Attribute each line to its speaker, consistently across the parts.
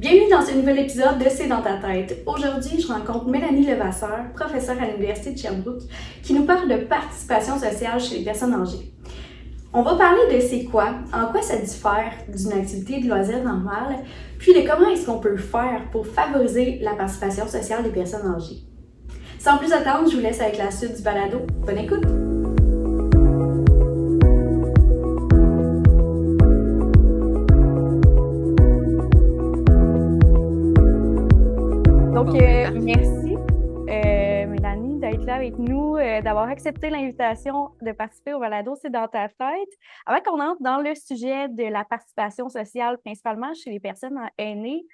Speaker 1: Bienvenue dans ce nouvel épisode de C'est dans ta tête. Aujourd'hui, je rencontre Mélanie Levasseur, professeure à l'Université de Sherbrooke, qui nous parle de participation sociale chez les personnes âgées. On va parler de c'est quoi, en quoi ça diffère d'une activité de loisir normale, puis de comment est-ce qu'on peut faire pour favoriser la participation sociale des personnes âgées. Sans plus attendre, je vous laisse avec la suite du balado. Bonne écoute! Merci, Mélanie, d'être là avec nous, d'avoir accepté l'invitation de participer au balado C'est dans ta tête. Avant qu'on entre dans le sujet de la participation sociale, principalement chez les personnes aînées,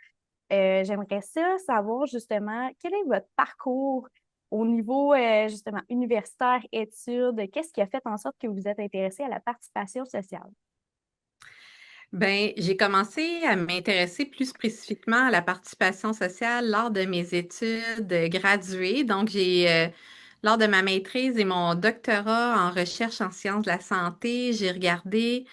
Speaker 1: j'aimerais ça savoir justement quel est votre parcours au niveau justement universitaire, études, qu'est-ce qui a fait en sorte que vous êtes intéressé à la participation sociale?
Speaker 2: Ben, j'ai commencé à m'intéresser plus spécifiquement à la participation sociale lors de mes études graduées. Donc, lors de ma maîtrise et mon doctorat en recherche en sciences de la santé, j'ai regardé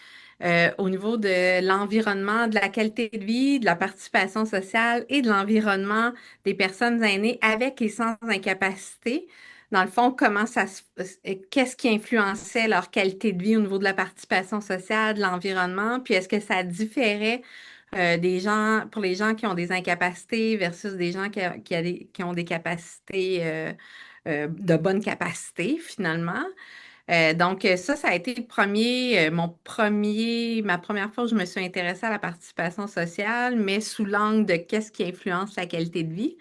Speaker 2: au niveau de l'environnement, de la qualité de vie, de la participation sociale et de l'environnement des personnes aînées avec et sans incapacité. Dans le fond, qu'est-ce qui influençait leur qualité de vie au niveau de la participation sociale, de l'environnement, puis est-ce que ça différait des gens, pour les gens qui ont des incapacités versus des gens qui ont des capacités, de bonne capacité, finalement. Ça a été ma première fois où je me suis intéressée à la participation sociale, mais sous l'angle de qu'est-ce qui influence la qualité de vie.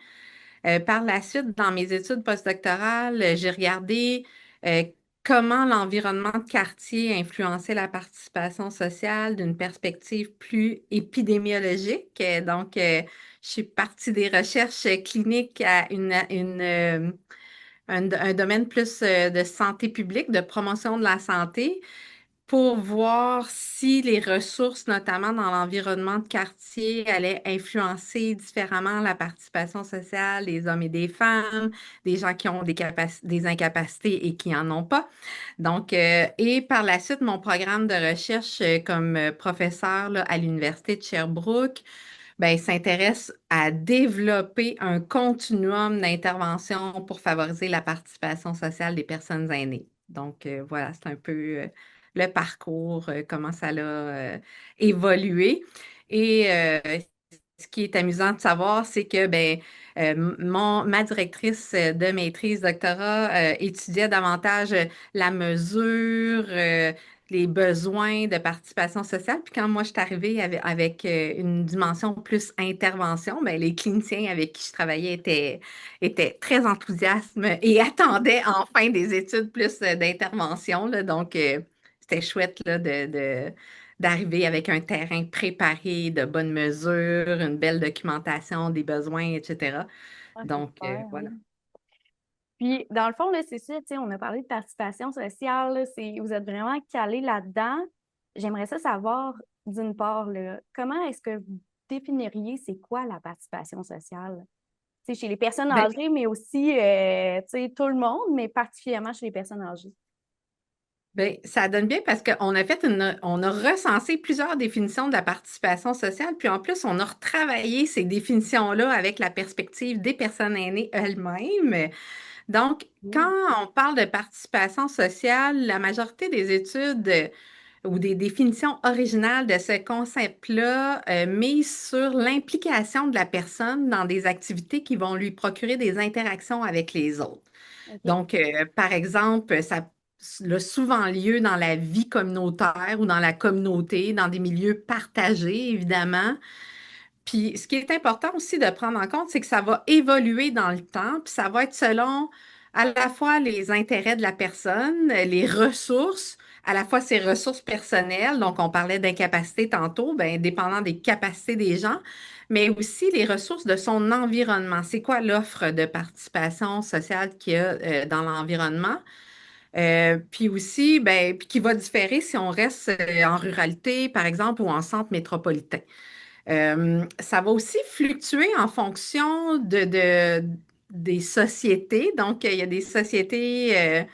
Speaker 2: Par la suite, dans mes études postdoctorales, j'ai regardé euh, comment l'environnement de quartier influençait la participation sociale d'une perspective plus épidémiologique. Je suis partie des recherches cliniques à un domaine plus de santé publique, de promotion de la santé pour voir si les ressources, notamment dans l'environnement de quartier, allaient influencer différemment la participation sociale des hommes et des femmes, des gens qui ont des incapacités et qui n'en ont pas. Et par la suite, mon programme de recherche comme professeur là, à l'Université de Sherbrooke, ben, s'intéresse à développer un continuum d'intervention pour favoriser la participation sociale des personnes aînées. Voilà, c'est un peu le parcours, comment ça a évolué. Et ce qui est amusant de savoir, c'est que ma directrice de maîtrise doctorat étudiait davantage la mesure, les besoins de participation sociale. Puis quand moi, je suis arrivée avec une dimension plus intervention, ben, les cliniciens avec qui je travaillais étaient très enthousiastes et attendaient enfin des études plus d'intervention, là. C'était chouette là, d'arriver avec un terrain préparé, de bonnes mesures, une belle documentation des besoins, etc.
Speaker 1: Ah, c'est super,
Speaker 2: Voilà.
Speaker 1: oui. Puis, dans le fond, là, c'est ça, tu sais, on a parlé de participation sociale, là, vous êtes vraiment calé là-dedans. J'aimerais ça savoir, d'une part, là, comment est-ce que vous définiriez c'est quoi la participation sociale? Tu sais, chez les personnes
Speaker 2: Ben,
Speaker 1: âgées, mais aussi, tu sais, tout le monde, mais particulièrement chez les personnes âgées.
Speaker 2: Ça donne bien parce on a recensé plusieurs définitions de la participation sociale, puis en plus, on a retravaillé ces définitions-là avec la perspective des personnes aînées elles-mêmes. Donc, quand
Speaker 1: Mm.
Speaker 2: on parle de participation sociale, la majorité des études ou des définitions originales de ce concept-là mise sur l'implication de la personne dans des activités qui vont lui procurer des interactions avec les autres.
Speaker 1: OK.
Speaker 2: Par exemple, ça a souvent lieu dans la vie communautaire ou dans la communauté, dans des milieux partagés, évidemment. Puis, ce qui est important aussi de prendre en compte, c'est que ça va évoluer dans le temps, puis ça va être selon à la fois les intérêts de la personne, les ressources, à la fois ses ressources personnelles, donc on parlait d'incapacité tantôt, ben, dépendant des capacités des gens, mais aussi les ressources de son environnement. C'est quoi l'offre de participation sociale qu'il y a dans l'environnement? Puis aussi, ben, puis qui va différer si on reste en ruralité, par exemple, ou en centre métropolitain. Ça va aussi fluctuer en fonction des sociétés. Donc, il y a des sociétés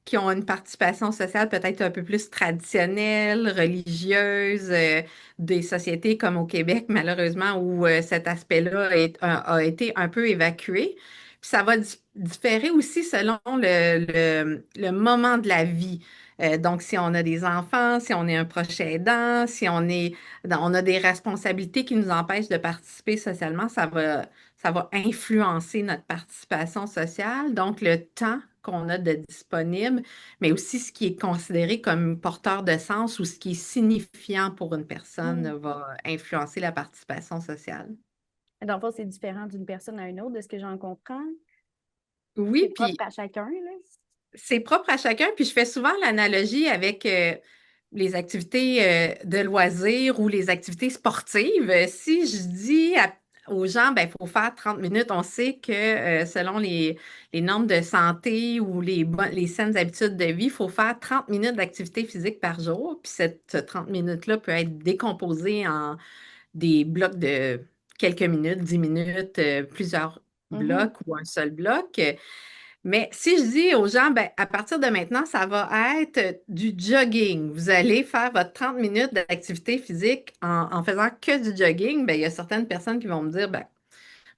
Speaker 2: qui ont une participation sociale peut-être un peu plus traditionnelle, religieuse, des sociétés comme au Québec, malheureusement, où cet aspect-là a été un peu évacué. Puis ça va différer aussi selon le moment de la vie. Donc, si on a des enfants, si on est un proche aidant, si on a des responsabilités qui nous empêchent de participer socialement, ça va influencer notre participation sociale. Donc, le temps qu'on a de disponible, mais aussi ce qui est considéré comme porteur de sens ou ce qui est signifiant pour une personne
Speaker 1: Mm.
Speaker 2: va influencer la participation sociale.
Speaker 1: Dans le fond, c'est différent d'une personne à une autre, de ce que j'en comprends.
Speaker 2: Oui,
Speaker 1: C'est propre
Speaker 2: puis
Speaker 1: à chacun, là.
Speaker 2: c'est propre à chacun, puis je fais souvent l'analogie avec les activités de loisirs ou les activités sportives. Si je dis aux gens, ben, il faut faire 30 minutes, on sait que selon les normes de santé ou les saines habitudes de vie, il faut faire 30 minutes d'activité physique par jour. Puis cette 30 minutes-là peut être décomposée en des blocs de quelques minutes, 10 minutes, plusieurs
Speaker 1: Mhm.
Speaker 2: blocs ou un seul bloc. Mais si je dis aux gens, ben, à partir de maintenant, ça va être du jogging. Vous allez faire votre 30 minutes d'activité physique en faisant que du jogging. Ben, il y a certaines personnes qui vont me dire, ben,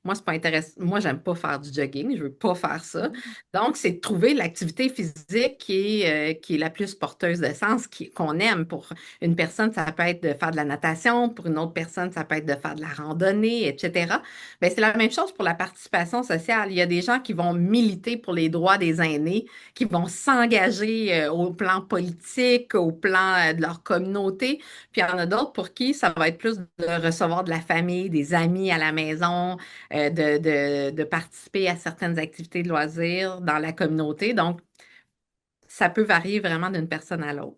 Speaker 2: moi, c'est pas intéressant. Moi, j'aime pas faire du jogging. Je veux pas faire ça.
Speaker 1: Mhm.
Speaker 2: Donc, c'est de trouver l'activité physique qui est la plus porteuse de sens, qu'on aime. Pour une personne, ça peut être de faire de la natation. Pour une autre personne, ça peut être de faire de la randonnée, etc. Ben, c'est la même chose pour la participation sociale. Il y a des gens qui vont militer pour les droits des aînés, qui vont s'engager au plan politique, au plan de leur communauté. Puis il y en a d'autres pour qui ça va être plus de recevoir de la famille, des amis à la maison, de participer à certaines activités de loisirs dans la communauté. Donc, ça peut varier vraiment d'une personne à l'autre.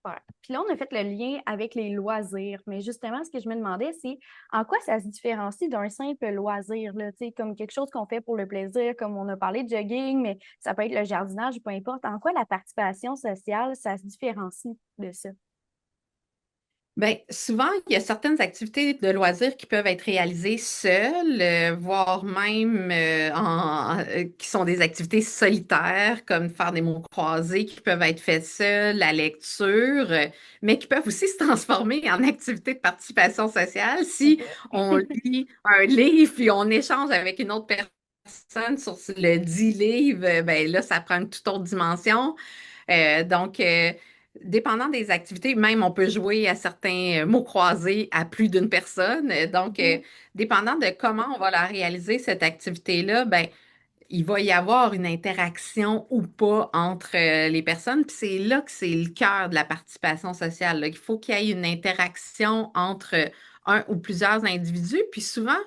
Speaker 1: Ouais. Puis là, on a fait le lien avec les loisirs. Mais justement, ce que je me demandais, c'est en quoi ça se différencie d'un simple loisir, là, tu sais, comme quelque chose qu'on fait pour le plaisir, comme on a parlé de jogging, mais ça peut être le jardinage, peu importe. En quoi la participation sociale, ça se différencie de ça?
Speaker 2: Bien, souvent, il y a certaines activités de loisirs qui peuvent être réalisées seules, voire même qui sont des activités solitaires, comme faire des mots croisés, qui peuvent être faites seules, la lecture, mais qui peuvent aussi se transformer en activités de participation sociale si
Speaker 1: OK.
Speaker 2: on lit un livre puis on échange avec une autre personne sur le dit livre, ben là, ça prend une toute autre dimension. Donc, dépendant des activités, même on peut jouer à certains mots croisés à plus d'une personne. Donc,
Speaker 1: Mhm.
Speaker 2: dépendant de comment on va la réaliser, cette activité-là, ben, il va y avoir une interaction ou pas entre les personnes. Puis c'est là que c'est le cœur de la participation sociale, là. Il faut qu'il y ait une interaction entre un ou plusieurs individus. Puis souvent,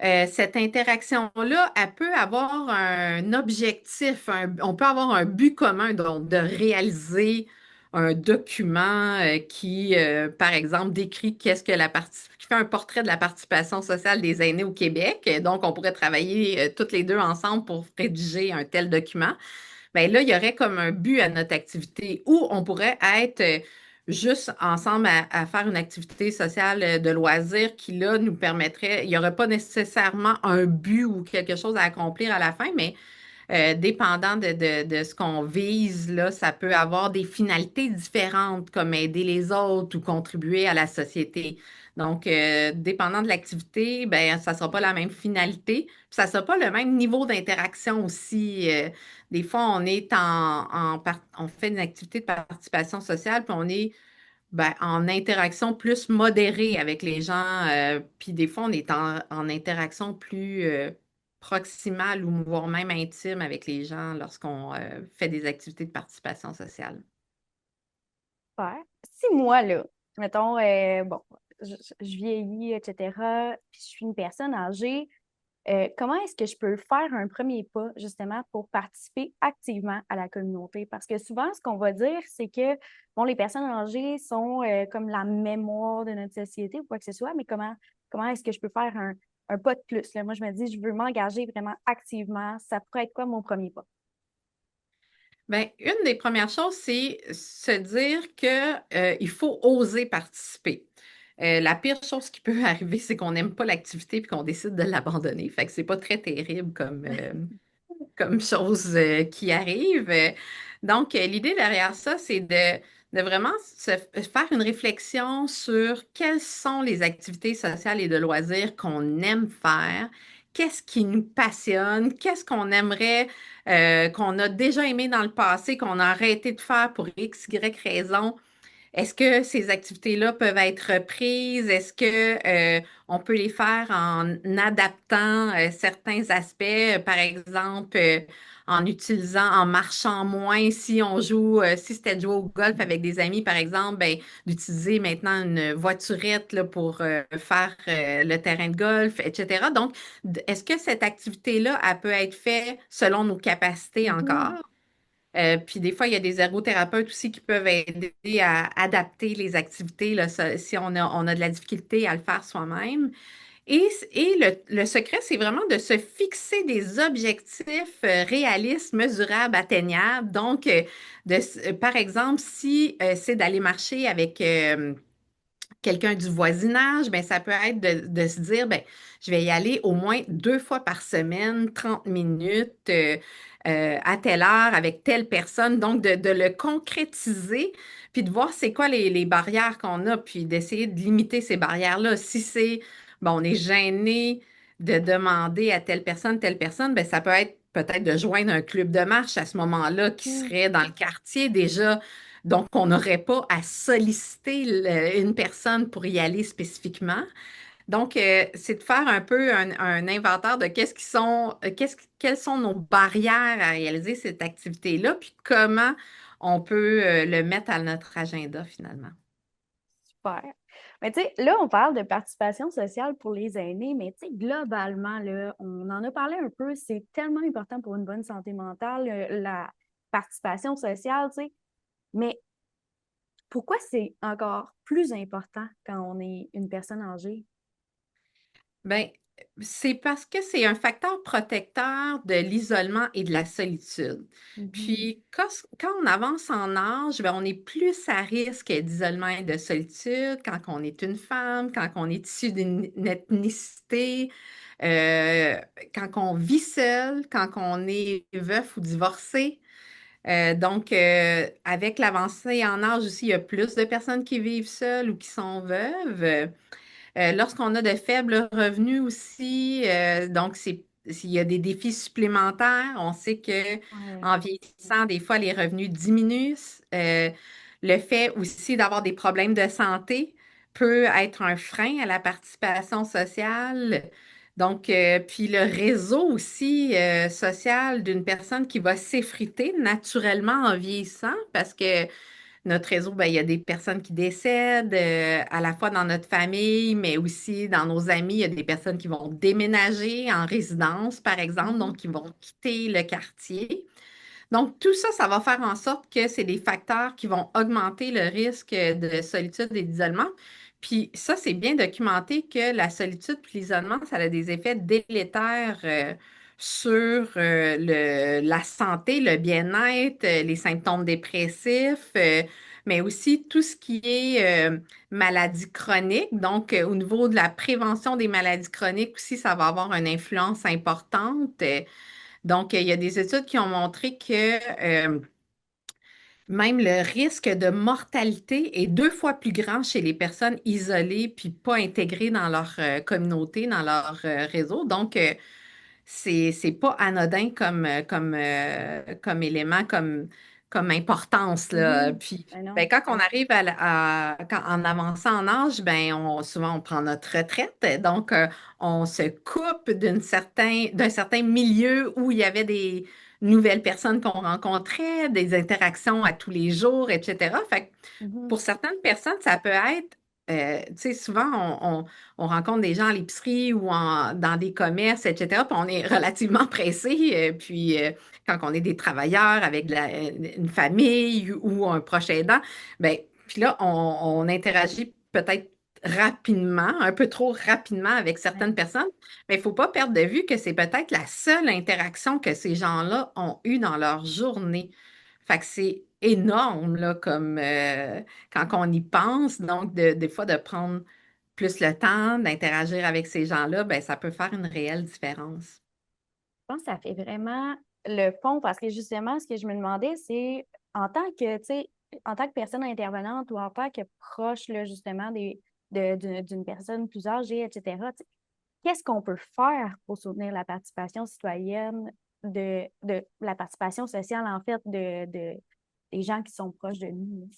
Speaker 2: cette interaction-là, elle peut avoir un objectif, on peut avoir un but commun, donc de réaliser un document qui, par exemple, décrit qui fait un portrait de la participation sociale des aînés au Québec. Donc, on pourrait travailler toutes les deux ensemble pour rédiger un tel document. Bien là, il y aurait comme un but à notre activité où on pourrait être juste ensemble à faire une activité sociale de loisir qui, là, nous permettrait, il n'y aurait pas nécessairement un but ou quelque chose à accomplir à la fin, mais dépendant de ce qu'on vise, là, ça peut avoir des finalités différentes, comme aider les autres ou contribuer à la société. Donc, dépendant de l'activité, ben, ça ne sera pas la même finalité, puis ça ne sera pas le même niveau d'interaction aussi. Des fois, on fait une activité de participation sociale, puis on est ben, en interaction plus modérée avec les gens, puis des fois, on est en interaction plus proximale ou voire même intime avec les gens lorsqu'on fait des activités de participation sociale.
Speaker 1: Super. Si moi, là, mettons, bon, je vieillis, etc., puis je suis une personne âgée, comment est-ce que je peux faire un premier pas justement pour participer activement à la communauté? Parce que souvent, ce qu'on va dire, c'est que bon, les personnes âgées sont comme la mémoire de notre société ou quoi que ce soit, mais comment est-ce que je peux faire un pas de plus, là? Moi, je me dis, je veux m'engager vraiment activement. Ça pourrait être quoi mon premier pas?
Speaker 2: Bien, une des premières choses, c'est se dire que, il faut oser participer. La pire chose qui peut arriver, c'est qu'on n'aime pas l'activité puis qu'on décide de l'abandonner. Fait que c'est pas très terrible comme chose qui arrive. Donc, l'idée derrière ça, c'est de vraiment faire une réflexion sur quelles sont les activités sociales et de loisirs qu'on aime faire, qu'est-ce qui nous passionne, qu'est-ce qu'on aimerait, qu'on a déjà aimé dans le passé, qu'on a arrêté de faire pour X, Y raison. Est-ce que ces activités-là peuvent être reprises? Est-ce que on peut les faire en adaptant certains aspects, par exemple en utilisant, en marchant moins, si on joue, si c'était de jouer au golf avec des amis, par exemple, ben, d'utiliser maintenant une voiturette là, pour faire le terrain de golf, etc. Donc, est-ce que cette activité-là, elle peut être faite selon nos capacités
Speaker 1: Mhm.
Speaker 2: encore? Puis des fois, il y a des ergothérapeutes aussi qui peuvent aider à adapter les activités là, si on a de la difficulté à le faire soi-même. Et le secret, c'est vraiment de se fixer des objectifs réalistes, mesurables, atteignables. Donc, par exemple, si c'est d'aller marcher avec quelqu'un du voisinage, ben, ça peut être de se dire, ben, je vais y aller au moins 2 fois par semaine, 30 minutes, à telle heure, avec telle personne. Donc, de le concrétiser, puis de voir c'est quoi les barrières qu'on a, puis d'essayer de limiter ces barrières-là. Si c'est, bon, on est gêné de demander à telle personne, ben, ça peut être peut-être de joindre un club de marche à ce moment-là qui
Speaker 1: Mhm.
Speaker 2: serait dans le quartier déjà. Donc, on n'aurait pas à solliciter une personne pour y aller spécifiquement. Donc, c'est de faire un peu un inventaire de quelles sont nos barrières à réaliser cette activité-là, puis comment on peut le mettre à notre agenda finalement.
Speaker 1: Super. Mais tu sais, là, on parle de participation sociale pour les aînés, mais tu sais, globalement, là, on en a parlé un peu, c'est tellement important pour une bonne santé mentale, la participation sociale, tu sais. Mais pourquoi c'est encore plus important quand on est une personne âgée?
Speaker 2: Ben, c'est parce que c'est un facteur protecteur de l'isolement et de la solitude.
Speaker 1: Mhm.
Speaker 2: Puis, quand on avance en âge, ben, on est plus à risque d'isolement et de solitude quand on est une femme, quand on est issu d'une ethnicité, euh, quand on vit seul, quand on est veuf ou divorcé. Donc, avec l'avancée en âge aussi, il y a plus de personnes qui vivent seules ou qui sont veuves. Lorsqu'on a de faibles revenus aussi, donc s'il y a des défis supplémentaires, on sait que
Speaker 1: Ouais.
Speaker 2: en vieillissant, des fois, les revenus diminuent. Le fait aussi d'avoir des problèmes de santé peut être un frein à la participation sociale. Donc, puis le réseau aussi social d'une personne qui va s'effriter naturellement en vieillissant parce que notre réseau, ben, il y a des personnes qui décèdent, à la fois dans notre famille, mais aussi dans nos amis. Il y a des personnes qui vont déménager en résidence, par exemple,
Speaker 1: Mhm.
Speaker 2: donc qui vont quitter le quartier. Donc, tout ça, ça va faire en sorte que c'est des facteurs qui vont augmenter le risque de solitude et d'isolement. Puis ça, c'est bien documenté que la solitude puis l'isolement, ça a des effets délétères sur la santé, le bien-être, les symptômes dépressifs, mais aussi tout ce qui est maladie chronique. Donc, au niveau de la prévention des maladies chroniques aussi, ça va avoir une influence importante. Donc, il y a des études qui ont montré que même le risque de mortalité est 2 fois plus grand chez les personnes isolées puis pas intégrées dans leur communauté, dans leur réseau. Donc, c'est pas anodin comme élément, comme importance, là.
Speaker 1: Mhm.
Speaker 2: Puis,
Speaker 1: Ben non.
Speaker 2: ben, quand on arrive en avançant en âge, ben, souvent, on prend notre retraite. Donc, on se coupe d'un certain milieu où il y avait des nouvelles personnes qu'on rencontrait, des interactions à tous les jours, etc. Fait que
Speaker 1: Mhm.
Speaker 2: pour certaines personnes, ça peut être, tu sais, souvent, on rencontre des gens à l'épicerie ou dans des commerces, etc., puis on est relativement pressé. Puis quand on est des travailleurs avec une famille ou un proche aidant, ben, puis là, on interagit peut-être rapidement, un peu trop rapidement avec certaines
Speaker 1: Ouais.
Speaker 2: personnes, mais il ne faut pas perdre de vue que c'est peut-être la seule interaction que ces gens-là ont eue dans leur journée. Fait que c'est énorme, là, comme quand on y pense. Donc, des fois, de prendre plus le temps d'interagir avec ces gens-là, ben, ça peut faire une réelle différence.
Speaker 1: Je pense que ça fait vraiment. le pont parce que justement, ce que je me demandais, c'est en tant que, tu sais, en tant que personne intervenante ou en tant que proche, là, justement, d'une personne plus âgée, etc., tu sais, qu'est-ce qu'on peut faire pour soutenir la participation citoyenne, de la participation sociale, en fait, des gens qui sont proches de nous?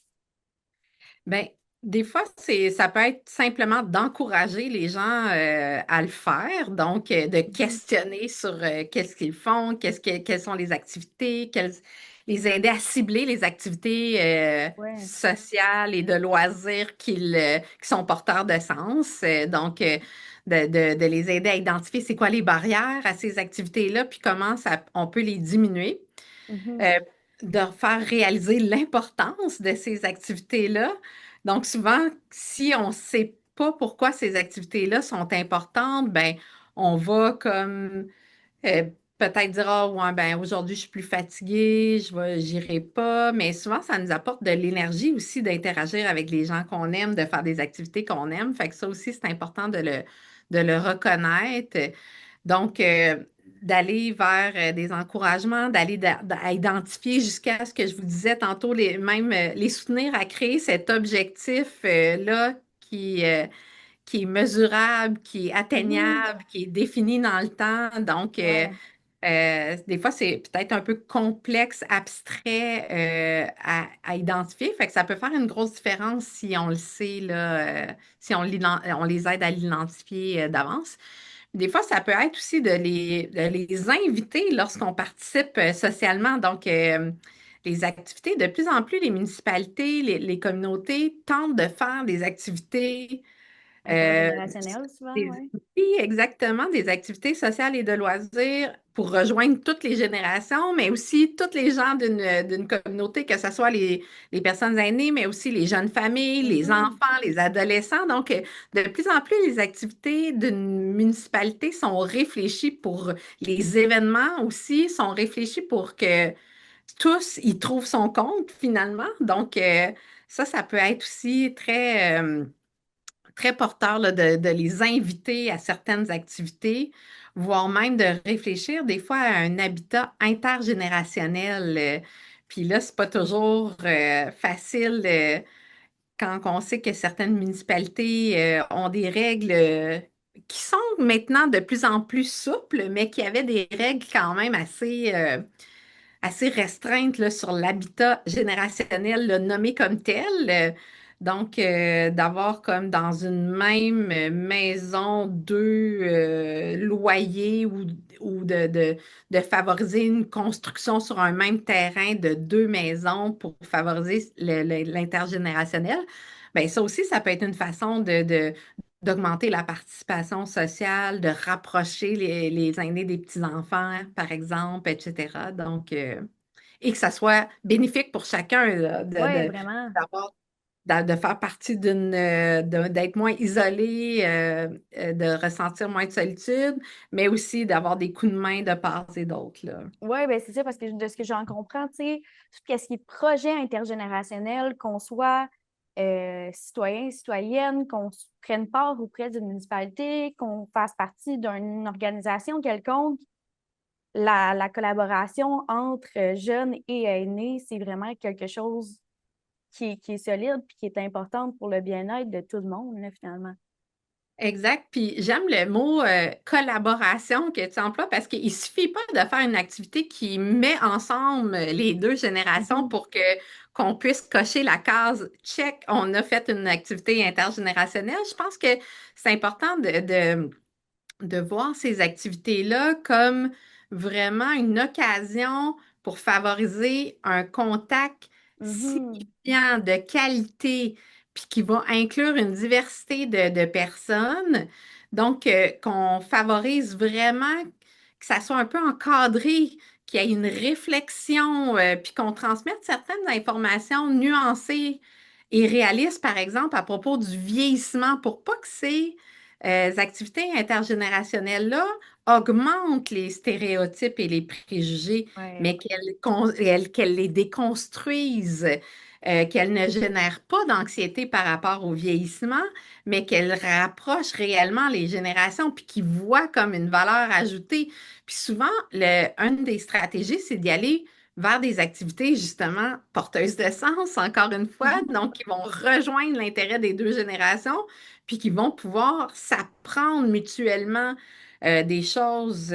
Speaker 2: Ben, des fois, ça peut être simplement d'encourager les gens à le faire, donc de
Speaker 1: Mhm.
Speaker 2: questionner sur qu'est-ce qu'ils font, quelles sont les activités, les aider à cibler les activités
Speaker 1: Ouais.
Speaker 2: sociales et de loisirs qui sont porteurs de sens. Donc, de les aider à identifier c'est quoi les barrières à ces activités-là, puis comment on peut les diminuer.
Speaker 1: Mhm.
Speaker 2: euh, de faire réaliser l'importance de ces activités-là. Donc, souvent, si on ne sait pas pourquoi ces activités-là sont importantes, ben, on va comme euh, peut-être dire, ah, ouais, ben, aujourd'hui, je suis plus fatiguée, j'irai pas. Mais souvent, ça nous apporte de l'énergie aussi d'interagir avec les gens qu'on aime, de faire des activités qu'on aime. Fait que ça aussi, c'est important de le reconnaître. Donc, d'aller vers des encouragements, à identifier jusqu'à ce que je vous disais tantôt, même les soutenir à créer cet objectif-là qui est mesurable, qui est
Speaker 1: Mhm.
Speaker 2: atteignable, qui est défini dans le temps. Donc,
Speaker 1: Ouais.
Speaker 2: des fois, c'est peut-être un peu complexe, abstrait à identifier. Fait que ça peut faire une grosse différence si on le sait, là, si on les aide à l'identifier d'avance. Des fois, ça peut être aussi de les inviter lorsqu'on participe socialement. Donc, les activités, de plus en plus, les municipalités, les communautés tentent de faire des activités euh,
Speaker 1: Intergénérationnel, souvent,
Speaker 2: des,
Speaker 1: ouais.
Speaker 2: oui, exactement, des activités sociales et de loisirs pour rejoindre toutes les générations, mais aussi tous les gens d'une communauté, que ce soit les personnes aînées, mais aussi les jeunes familles, les
Speaker 1: Mhm.
Speaker 2: enfants, les adolescents. Donc, de plus en plus, les activités d'une municipalité sont réfléchies pour les événements aussi, sont réfléchis pour que tous y trouvent son compte finalement. Donc, ça peut être aussi très porteur là, de les inviter à certaines activités, voire même de réfléchir des fois à un habitat intergénérationnel. Puis là, c'est pas toujours facile quand on sait que certaines municipalités ont des règles qui sont maintenant de plus en plus souples, mais qui avaient des règles quand même assez restreinte là, sur l'habitat générationnel là, nommé comme tel. Donc, d'avoir comme dans une même maison deux loyers ou de favoriser une construction sur un même terrain de deux maisons pour favoriser l'intergénérationnel, bien, ça aussi, ça peut être une façon d'augmenter la participation sociale, de rapprocher les aînés des petits-enfants, par exemple, etc. Donc, et que ça soit bénéfique pour chacun là,
Speaker 1: Ouais, vraiment.
Speaker 2: d'avoir, de faire partie d'être moins isolé, de ressentir moins de solitude, mais aussi d'avoir des coups de main de part et d'autre, là.
Speaker 1: Oui, ben c'est ça, parce que de ce que j'en comprends, tu sais, tout ce qui est projet intergénérationnel, qu'on soit citoyen, citoyenne, prenne part auprès d'une municipalité, qu'on fasse partie d'une organisation quelconque, la collaboration entre jeunes et aînés, c'est vraiment quelque chose qui est solide puis qui est important pour le bien-être de tout le monde, là, finalement.
Speaker 2: Exact. Puis j'aime le mot collaboration que tu emploies parce qu'il suffit pas de faire une activité qui met ensemble les deux générations
Speaker 1: Mhm.
Speaker 2: pour que qu'on puisse cocher la case check, on a fait une activité intergénérationnelle. Je pense que c'est important de voir ces activités-là comme vraiment une occasion pour favoriser un contact
Speaker 1: Mhm.
Speaker 2: signifiant de qualité, puis qui va inclure une diversité de personnes. Donc, qu'on favorise vraiment que ça soit un peu encadré, qu'il y ait une réflexion, puis qu'on transmette certaines informations nuancées et réalistes, par exemple, à propos du vieillissement, pour pas que ces activités intergénérationnelles-là augmentent les stéréotypes et les préjugés,
Speaker 1: Ouais.
Speaker 2: mais qu'elles les déconstruisent. qu'elle ne génère pas d'anxiété par rapport au vieillissement, mais qu'elle rapproche réellement les générations, puis qui voit comme une valeur ajoutée. Puis souvent, une des stratégies, c'est d'y aller vers des activités justement porteuses de sens, encore une fois, donc qui vont rejoindre l'intérêt des deux générations, puis qui vont pouvoir s'apprendre mutuellement des choses.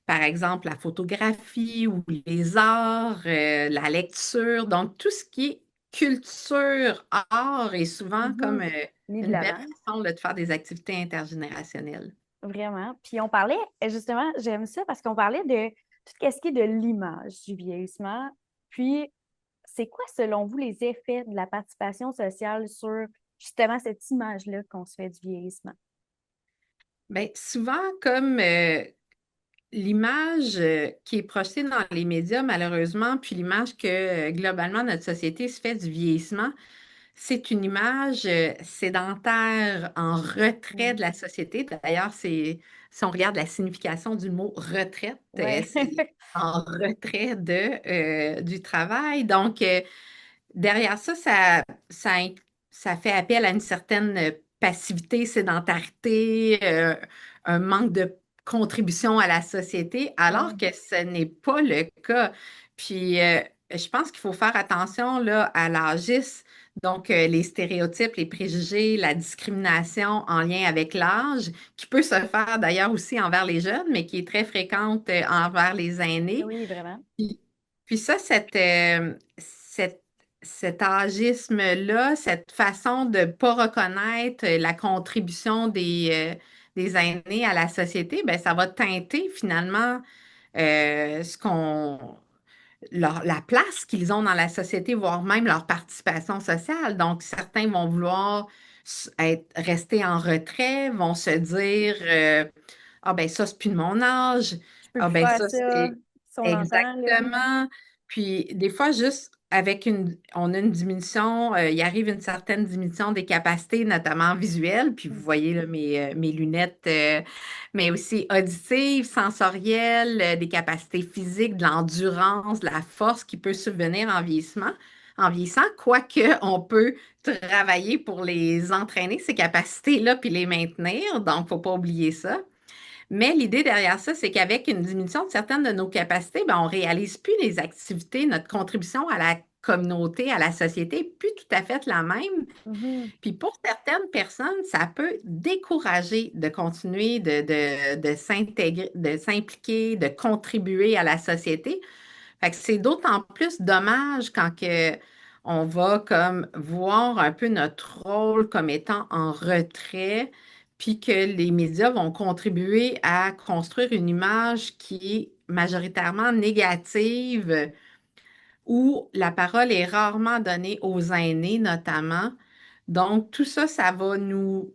Speaker 2: Par exemple, la photographie ou les arts, la lecture, donc tout ce qui est culture, art est souvent comme
Speaker 1: Mhm. Mis de
Speaker 2: une belle
Speaker 1: l'avant.
Speaker 2: façon là, de faire des activités intergénérationnelles.
Speaker 1: Vraiment. Puis on parlait, justement, j'aime ça parce qu'on parlait de tout ce qui est de l'image du vieillissement. Puis, c'est quoi, selon vous, les effets de la participation sociale sur justement cette image-là qu'on se fait du vieillissement?
Speaker 2: Bien, souvent, comme l'image qui est projetée dans les médias, malheureusement, puis l'image que globalement notre société se fait du vieillissement, c'est une image sédentaire en retrait
Speaker 1: Mm.
Speaker 2: de la société. D'ailleurs, si on regarde la signification du mot retraite,
Speaker 1: Ouais.
Speaker 2: c'est en retrait du travail. Donc, derrière ça, ça fait appel à une certaine passivité, sédentarité, un manque de contribution à la société, alors
Speaker 1: Ouais.
Speaker 2: que ce n'est pas le cas. Puis, je pense qu'il faut faire attention là, à l'âgisme, donc les stéréotypes, les préjugés, la discrimination en lien avec l'âge, qui peut se faire d'ailleurs aussi envers les jeunes, mais qui est très fréquente envers les aînés.
Speaker 1: Oui, vraiment.
Speaker 2: Puis, puis ça, cet âgisme-là, cette façon de ne pas reconnaître la contribution des aînés à la société, ben, ça va teinter finalement ce qu'on la place qu'ils ont dans la société, voire même leur participation sociale. Donc, certains vont vouloir rester en retrait, vont se dire ah ben ça, c'est plus de mon âge.
Speaker 1: Je peux
Speaker 2: Ah
Speaker 1: plus
Speaker 2: ben
Speaker 1: faire
Speaker 2: ça,
Speaker 1: ça
Speaker 2: c'est
Speaker 1: si on l'entend, là.
Speaker 2: exactement. Puis des fois, juste on a une diminution, il arrive une certaine diminution des capacités, notamment visuelles. Puis vous
Speaker 1: Mm.
Speaker 2: voyez là, mes lunettes, mais aussi auditives, sensorielles, des capacités physiques, de l'endurance, de la force qui peut subvenir en vieillissant, quoique on peut travailler pour les entraîner, ces capacités-là, puis les maintenir. Donc, il ne faut pas oublier ça. Mais l'idée derrière ça, c'est qu'avec une diminution de certaines de nos capacités, ben, on ne réalise plus les activités, notre contribution à la communauté, à la société, est plus tout à fait la même.
Speaker 1: Mhm.
Speaker 2: Puis pour certaines personnes, ça peut décourager de continuer de s'intégrer, de s'impliquer, de contribuer à la société. Fait que c'est d'autant plus dommage quand on va comme voir un peu notre rôle comme étant en retrait, puis que les médias vont contribuer à construire une image qui est majoritairement négative, où la parole est rarement donnée aux aînés notamment. Donc tout ça, ça va nous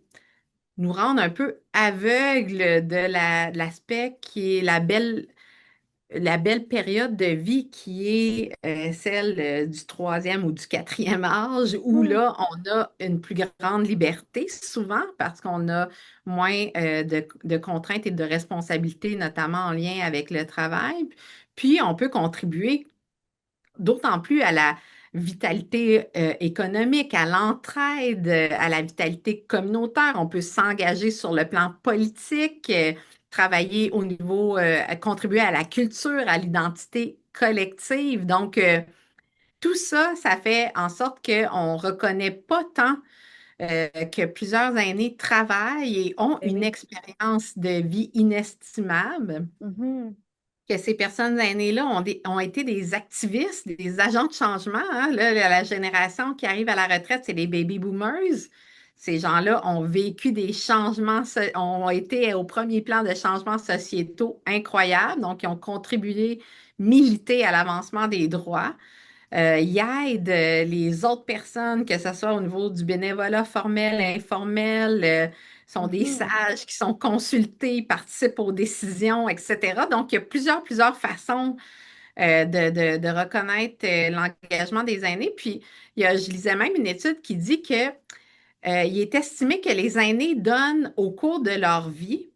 Speaker 2: rendre un peu aveugles de l'aspect qui est la belle période de vie qui est celle du troisième ou du quatrième âge, où
Speaker 1: Mhm.
Speaker 2: là, on a une plus grande liberté, souvent parce qu'on a moins de contraintes et de responsabilités, notamment en lien avec le travail. Puis, on peut contribuer d'autant plus à la vitalité économique, à l'entraide, à la vitalité communautaire. On peut s'engager sur le plan politique, travailler au niveau, contribuer à la culture, à l'identité collective. Donc, tout ça, ça fait en sorte qu'on ne reconnaît pas tant que plusieurs aînés travaillent et ont
Speaker 1: Ben
Speaker 2: une
Speaker 1: oui.
Speaker 2: expérience de vie inestimable,
Speaker 1: Mhm.
Speaker 2: que ces personnes aînées-là ont été des activistes, des agents de changement. Hein. Là, la génération qui arrive à la retraite, c'est les baby boomers. Ces gens-là ont vécu des changements, ont été au premier plan de changements sociétaux incroyables, donc ils ont contribué, milité à l'avancement des droits. Ils aident les autres personnes, que ce soit au niveau du bénévolat formel, informel, sont des
Speaker 1: Mhm.
Speaker 2: sages qui sont consultés, participent aux décisions, etc. Donc, il y a plusieurs façons de reconnaître l'engagement des aînés. Puis, je lisais même une étude qui dit que il est estimé que les aînés donnent au cours de leur vie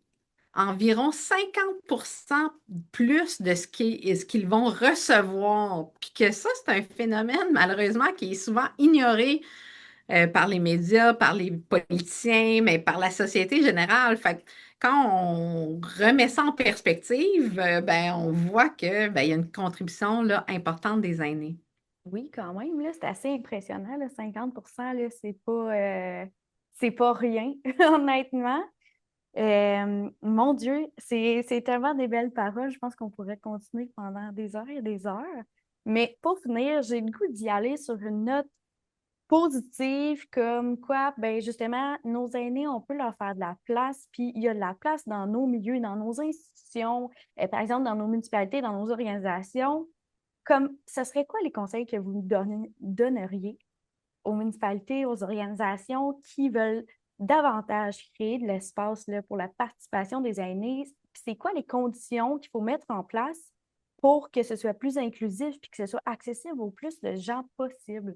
Speaker 2: environ 50% plus de ce qu'ils vont recevoir. Puis que ça, c'est un phénomène, malheureusement, qui est souvent ignoré par les médias, par les politiciens, mais par la société générale. Fait que quand on remet ça en perspective, ben, on voit que ben, il y a une contribution là, importante des aînés.
Speaker 1: Oui, quand même, là, c'est assez impressionnant, là, 50 là, c'est pas rien, honnêtement. Mon Dieu, c'est tellement des belles paroles. Je pense qu'on pourrait continuer pendant des heures et des heures. Mais pour finir, j'ai le goût d'y aller sur une note positive, comme quoi, ben justement, nos aînés, on peut leur faire de la place, puis il y a de la place dans nos milieux, dans nos institutions, par exemple, dans nos municipalités, dans nos organisations. Comme, ce serait quoi les conseils que vous donneriez aux municipalités, aux organisations qui veulent davantage créer de l'espace là, pour la participation des aînés? C'est quoi les conditions qu'il faut mettre en place pour que ce soit plus inclusif et que ce soit accessible au plus de gens possible?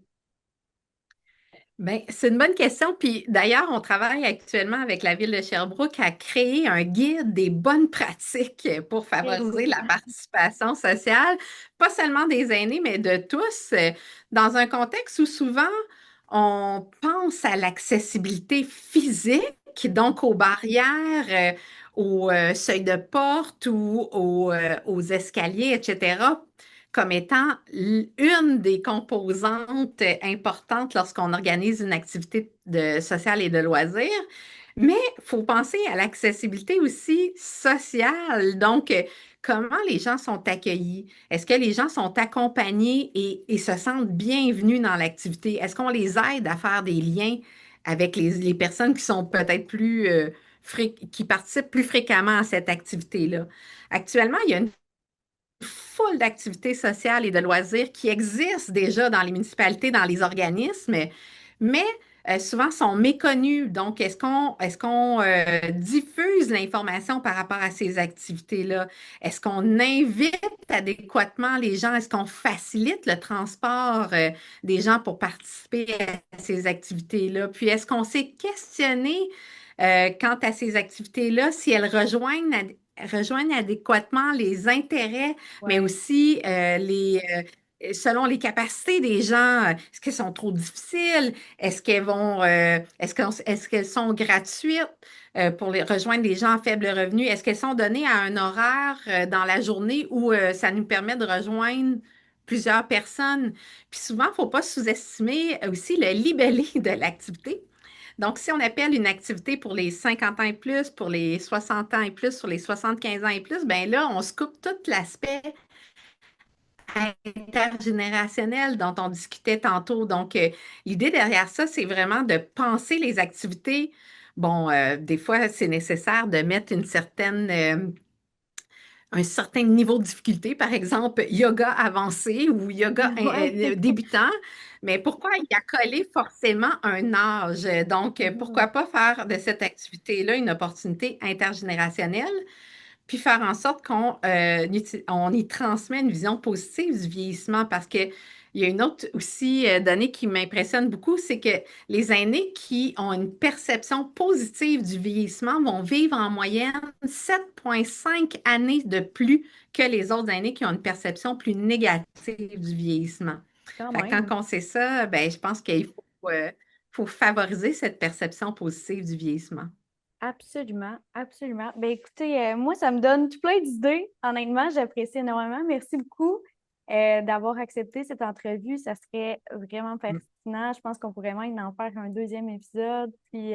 Speaker 2: Bien, c'est une bonne question. Puis d'ailleurs, on travaille actuellement avec la ville de Sherbrooke à créer un guide des bonnes pratiques pour favoriser la
Speaker 1: Excellent.
Speaker 2: participation sociale, pas seulement des aînés, mais de tous, dans un contexte où souvent on pense à l'accessibilité physique, donc aux barrières, aux seuils de porte ou aux escaliers, etc., comme étant une des composantes importantes lorsqu'on organise une activité sociale et de loisirs. Mais il faut penser à l'accessibilité aussi sociale. Donc, comment les gens sont accueillis? Est-ce que les gens sont accompagnés et se sentent bienvenus dans l'activité? Est-ce qu'on les aide à faire des liens avec les personnes qui sont peut-être qui participent plus fréquemment à cette activité-là? Actuellement, il y a une foule d'activités sociales et de loisirs qui existent déjà dans les municipalités, dans les organismes, mais souvent sont méconnus. Donc, est-ce qu'on diffuse l'information par rapport à ces activités-là? Est-ce qu'on invite adéquatement les gens? Est-ce qu'on facilite le transport des gens pour participer à ces activités-là? Puis, est-ce qu'on s'est questionné quant à ces activités-là, si elles rejoignent adéquatement les intérêts mais
Speaker 1: Ouais.
Speaker 2: aussi selon les capacités des gens. Est-ce qu'elles sont trop difficiles? Est-ce qu'elles sont gratuites pour rejoindre les gens à faible revenu? Est-ce qu'elles sont données à un horaire dans la journée où ça nous permet de rejoindre plusieurs personnes? Puis souvent, il ne faut pas sous-estimer aussi le libellé de l'activité. Donc, si on appelle une activité pour les 50 ans et plus, pour les 60 ans et plus, sur les 75 ans et plus, ben là, on se coupe tout l'aspect intergénérationnel dont on discutait tantôt. Donc, l'idée derrière ça, c'est vraiment de penser les activités. Bon, des fois, c'est nécessaire de mettre un certain niveau de difficulté, par exemple, yoga avancé ou yoga
Speaker 1: Ouais.
Speaker 2: débutant, mais pourquoi y accoler forcément un âge? Donc, pourquoi
Speaker 1: Mhm.
Speaker 2: pas faire de cette activité-là une opportunité intergénérationnelle? Puis faire en sorte on y transmet une vision positive du vieillissement parce que il y a une autre aussi donnée qui m'impressionne beaucoup, c'est que les aînés qui ont une perception positive du vieillissement vont vivre en moyenne 7,5 années de plus que les autres aînés qui ont une perception plus négative du vieillissement.
Speaker 1: Quand
Speaker 2: Fait que quand
Speaker 1: même.
Speaker 2: on sait ça, ben, je pense faut favoriser cette perception positive du vieillissement.
Speaker 1: Absolument, absolument. Ben écoutez, moi, ça me donne tout plein d'idées. Honnêtement, j'apprécie énormément. Merci beaucoup d'avoir accepté cette entrevue. Ça serait vraiment pertinent. Je pense qu'on pourrait même en faire un deuxième épisode, puis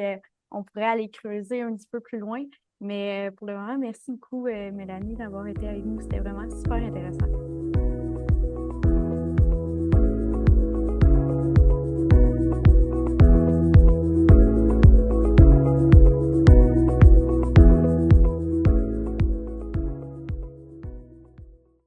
Speaker 1: on pourrait aller creuser un petit peu plus loin. Mais pour le moment, merci beaucoup, Mélanie, d'avoir été avec nous. C'était vraiment super intéressant.